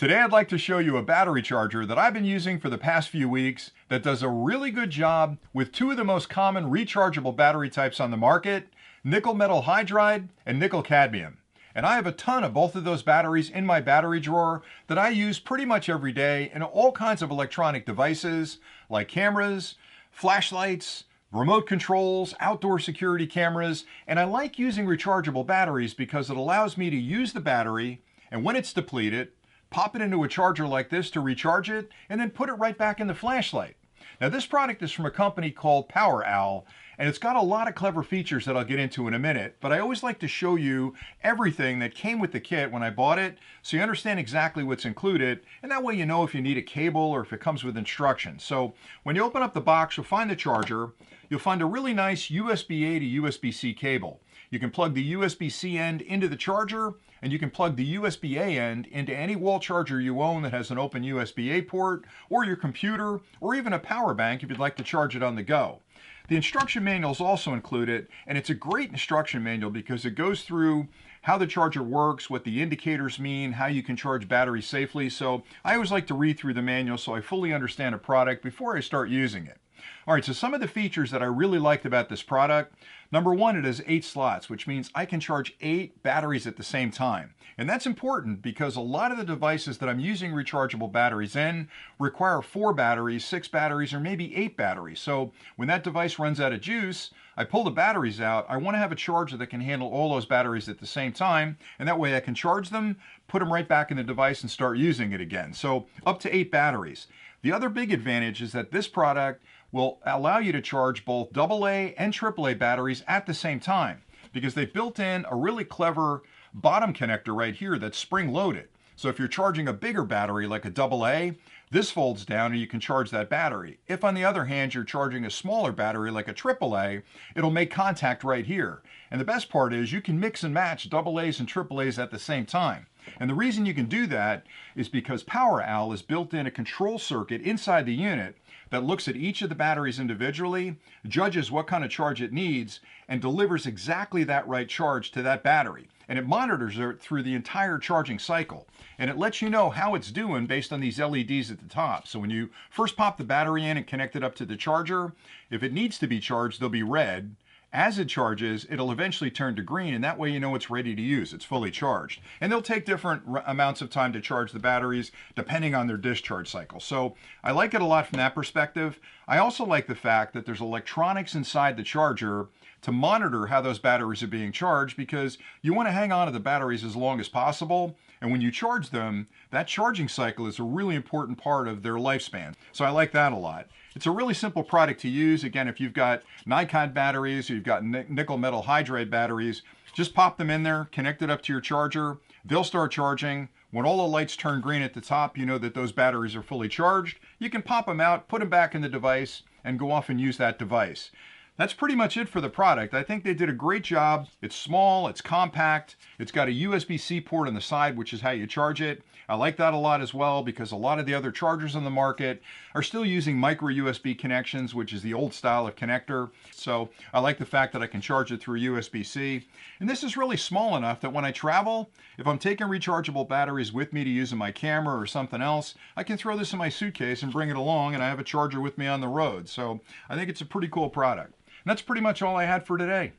Today I'd like to show you a battery charger that I've been using for the past few weeks that does a really good job with two of the most common rechargeable battery types on the market, nickel metal hydride and nickel cadmium. And I have a ton of both of those batteries in my battery drawer that I use pretty much every day in all kinds of electronic devices like cameras, flashlights, remote controls, outdoor security cameras, and I like using rechargeable batteries because it allows me to use the battery, and when it's depleted, pop it into a charger like this to recharge it, and then put it right back in the flashlight. Now this product is from a company called PowerOwl, and it's got a lot of clever features that I'll get into in a minute, but I always like to show you everything that came with the kit when I bought it, so you understand exactly what's included, and that way you know if you need a cable or if it comes with instructions. So when you open up the box, you'll find the charger. You'll find a really nice USB-A to USB-C cable. You can plug the USB-C end into the charger, and you can plug the USB-A end into any wall charger you own that has an open USB-A port, or your computer, or even a power bank if you'd like to charge it on the go. The instruction manual is also included, and it's a great instruction manual because it goes through how the charger works, what the indicators mean, how you can charge batteries safely. So I always like to read through the manual so I fully understand a product before I start using it. All right, so some of the features that I really liked about this product. Number one, it has 8 slots, which means I can charge 8 batteries at the same time. And that's important because a lot of the devices that I'm using rechargeable batteries in require 4 batteries, 6 batteries, or maybe 8 batteries. So when that device runs out of juice, I pull the batteries out. I want to have a charger that can handle all those batteries at the same time, and that way I can charge them, put them right back in the device, and start using it again. So up to 8 batteries. The other big advantage is that this product will allow you to charge both AA and AAA batteries at the same time because they built in a really clever bottom connector right here that's spring-loaded. So if you're charging a bigger battery like a AA, this folds down and you can charge that battery. If on the other hand you're charging a smaller battery like a AAA, it'll make contact right here. And the best part is you can mix and match AA's and AAA's at the same time. And the reason you can do that is because PowerOwl has built in a control circuit inside the unit that looks at each of the batteries individually, judges what kind of charge it needs, and delivers exactly that right charge to that battery. And it monitors it through the entire charging cycle. And it lets you know how it's doing based on these LEDs at the top. So when you first pop the battery in and connect it up to the charger, if it needs to be charged, they'll be red. As it charges, it'll eventually turn to green, and that way you know it's ready to use. It's fully charged. And they'll take different amounts of time to charge the batteries depending on their discharge cycle. So I like it a lot from that perspective. I also like the fact that there's electronics inside the charger to monitor how those batteries are being charged because you want to hang on to the batteries as long as possible. And when you charge them, that charging cycle is a really important part of their lifespan. So I like that a lot. It's a really simple product to use. Again, if you've got Nikon batteries or you've got nickel metal hydride batteries, just pop them in there, connect it up to your charger. They'll start charging. When all the lights turn green at the top, you know that those batteries are fully charged. You can pop them out, put them back in the device, and go off and use that device. That's pretty much it for the product. I think they did a great job. It's small, it's compact, it's got a USB-C port on the side, which is how you charge it. I like that a lot as well because a lot of the other chargers on the market are still using micro USB connections, which is the old style of connector. So I like the fact that I can charge it through USB-C. And this is really small enough that when I travel, if I'm taking rechargeable batteries with me to use in my camera or something else, I can throw this in my suitcase and bring it along, and I have a charger with me on the road. So I think it's a pretty cool product. And that's pretty much all I had for today.